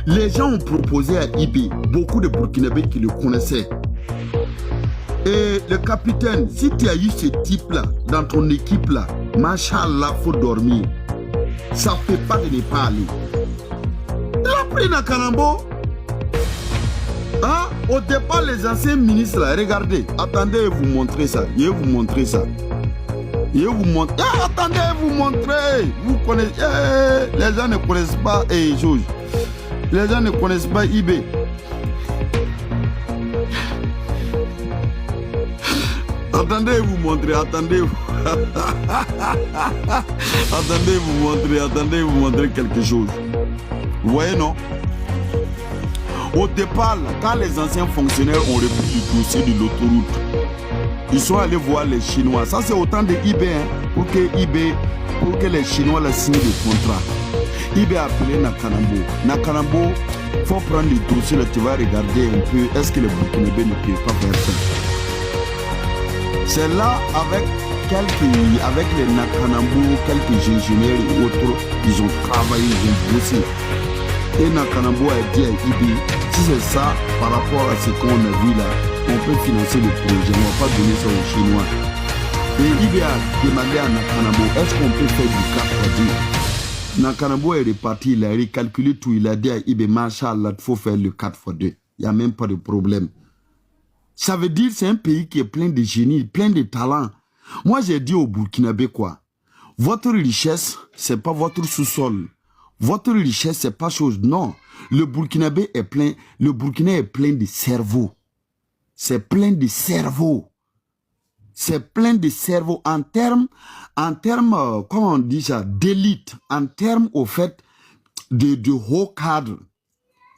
Les gens ont proposé à IB, beaucoup de Burkinabés qui le connaissaient. Et le capitaine, si tu as eu ce type-là dans ton équipe-là, machallah, faut dormir. Ça ne fait pas de ne pas aller. Il a pris Nakanambo. Hein? Au départ, les anciens ministres, là, regardez, attendez, je vais vous montrer ça. Je vais vous montrer ça. Je vais vous montrer. Ah, attendez, je vais vous montrer. Vous connaissez. Les gens ne connaissent pas. Georges. Les gens ne connaissent pas IB. Attendez, vous montrer, attendez. Attendez, vous montrer quelque chose. Vous voyez, non? Au départ, là, quand les anciens fonctionnaires ont repris le dossier de l'autoroute, ils sont allés voir les Chinois. Ça, c'est autant de IB, hein, pour que les Chinois la signent le contrat. IB a appelé Nakanambo. Nakanambo, il faut prendre le dossier, là, tu vas regarder un peu, est-ce que les Burkinabés ne peuvent pas faire ça? C'est là, avec les Nakanambo, quelques ingénieurs et autres, ils ont travaillé, ils ont bossé. Et Nakanambo a dit à IB, si c'est ça, par rapport à ce qu'on a vu là, on peut financer le projet, on ne va pas donner ça aux Chinois. Et IB a demandé à Nakanambo, est-ce qu'on peut faire du 4x2? Nakanambo est reparti, il a recalculé tout, il a dit à IB, machallah, il faut faire le 4x2. Il n'y a même pas de problème. Ça veut dire que c'est un pays qui est plein de génie, plein de talents. Moi, j'ai dit aux Burkinabés quoi? Votre richesse, c'est pas votre sous-sol. Votre richesse, c'est pas chose. Non. Le Burkinabé est plein. Le Burkina est plein de cerveau. C'est plein de cerveau. C'est plein de cerveau en termes, comment on dit ça, d'élite. En termes, au fait, de haut cadre.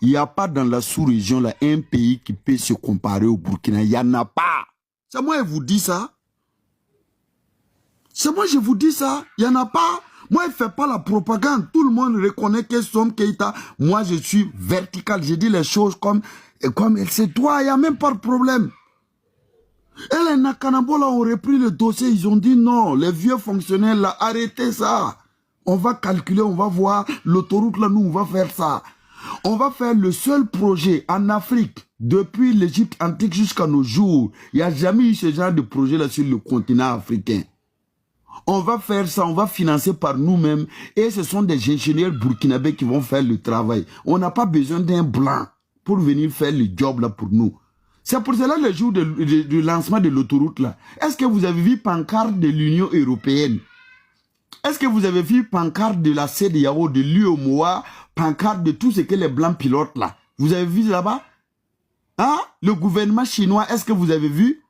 Il n'y a pas dans la sous-région là un pays qui peut se comparer au Burkina. Il n'y en a pas. C'est moi qui vous dis ça. C'est moi je vous dis ça. Il n'y en a pas. Moi, je ne fais pas la propagande. Tout le monde reconnaît que Som Keïta, moi, je suis vertical. Je dis les choses comme c'est toi. Il n'y a même pas de problème. Et les Nakanambo là ont repris le dossier. Ils ont dit non. Les vieux fonctionnaires là, arrêtez ça. On va calculer, on va voir. L'autoroute là, nous, on va faire ça. On va faire le seul projet en Afrique, depuis l'Égypte antique jusqu'à nos jours. Il n'y a jamais eu ce genre de projet là sur le continent africain. On va faire ça, on va financer par nous-mêmes. Et ce sont des ingénieurs burkinabés qui vont faire le travail. On n'a pas besoin d'un blanc pour venir faire le job là pour nous. C'est pour cela le jour du lancement de l'autoroute là. Est-ce que vous avez vu pancarte de l'Union européenne? Est-ce que vous avez vu pancarte de la CEDEAO, de l'UEMOA, pancarte de tout ce que les blancs pilotent là? Vous avez vu là-bas? Hein? Le gouvernement chinois, est-ce que vous avez vu?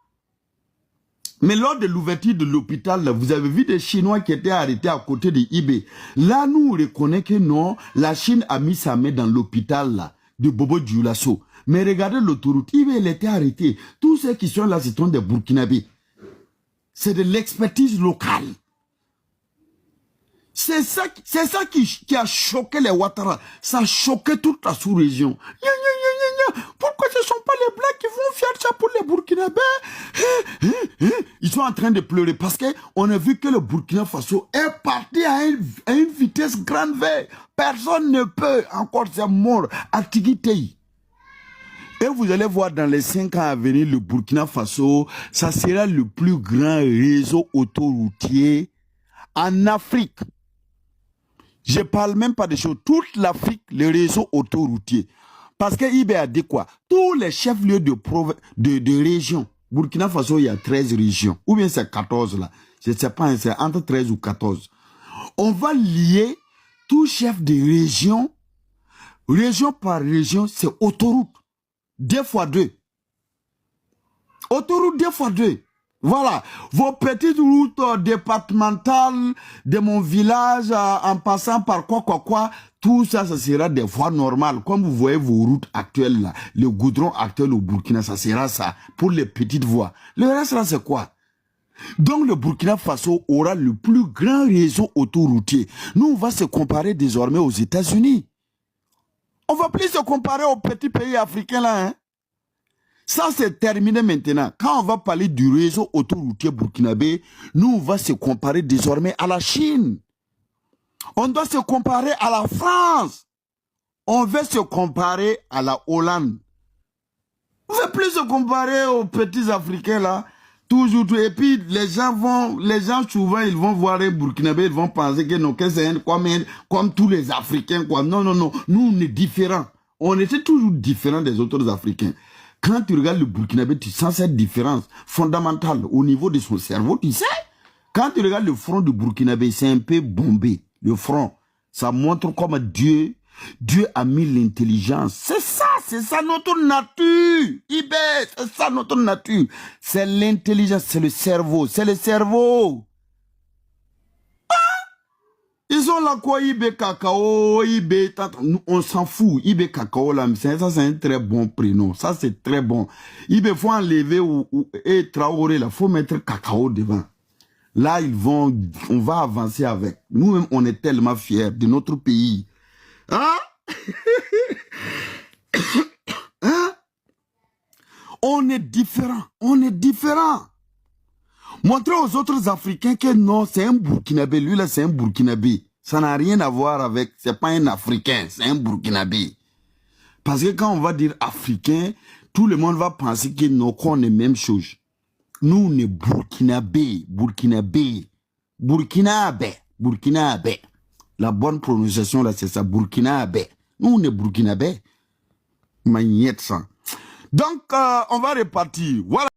Mais lors de l'ouverture de l'hôpital, vous avez vu des Chinois qui étaient arrêtés à côté de IB. Là, nous, on reconnaît que non, la Chine a mis sa main dans l'hôpital là, de Bobo Dioulasso. Mais regardez l'autoroute, IB, il était arrêté. Tous ceux qui sont là, ce sont des Burkinabés. C'est de l'expertise locale. C'est ça qui a choqué les Ouattara. Ça a choqué toute la sous-région. Pourquoi ce ne sont pas les Blancs qui vont faire ça pour les Burkinabés? Ils sont en train de pleurer parce qu'on a vu que le Burkina Faso est parti à une vitesse grande V. Personne ne peut encore se mort à Tigitei. Et vous allez voir dans les 5 ans à venir, le Burkina Faso, ça sera le plus grand réseau autoroutier en Afrique. Je ne parle même pas de choses. Toute l'Afrique, le réseau autoroutier. Parce que IB a dit quoi? Tous les chefs-lieux de région. Burkina Faso, il y a 13 régions. Ou bien c'est 14 là. Je ne sais pas, c'est entre 13 ou 14. On va lier tout chef de région. Région par région, c'est autoroute. 2x2. Autoroute 2x2. Voilà, vos petites routes départementales de mon village en passant par quoi, tout ça, ça sera des voies normales. Comme vous voyez vos routes actuelles là, le goudron actuel au Burkina, ça sera ça, pour les petites voies. Le reste là, c'est quoi? Donc le Burkina Faso aura le plus grand réseau autoroutier. Nous, on va se comparer désormais aux États-Unis. On va plus se comparer aux petits pays africains là, hein. Ça, c'est terminé maintenant. Quand on va parler du réseau autoroutier burkinabé, nous, on va se comparer désormais à la Chine. On doit se comparer à la France. On veut se comparer à la Hollande. On ne veut plus se comparer aux petits Africains là. Toujours, et puis les gens souvent, ils vont voir les Burkinabés, ils vont penser que non, que c'est comme tous les Africains, quoi. Non, non, non. Nous, on est différents. On était toujours différents des autres Africains. Quand tu regardes le Burkinabé, tu sens cette différence fondamentale au niveau de son cerveau, tu sais. Quand tu regardes le front du Burkinabé, c'est un peu bombé. Le front, ça montre comme Dieu a mis l'intelligence. C'est ça notre nature. Ibé, c'est ça notre nature. C'est l'intelligence, c'est le cerveau. Ils ont là quoi, Ibé Cacao, Ibé, on s'en fout. Ibé Cacao, là, ça c'est un très bon prénom. Ça c'est très bon. Ibé, faut enlever et Traoré, là, faut mettre Cacao devant. Là, on va avancer avec. Nous-mêmes, on est tellement fiers de notre pays. Hein? Hein? On est différents. Montrez aux autres Africains que non, c'est un Burkinabé. Lui, là, c'est un Burkinabé. Ça n'a rien à voir avec... C'est pas un Africain, c'est un Burkinabé. Parce que quand on va dire Africain, tout le monde va penser que nous, qu'on est même chose. Nous, on est Burkinabé. La bonne prononciation, là, c'est ça, Burkinabé. Nous, on est Burkinabé. Magnette ça. Donc, on va repartir. Voilà.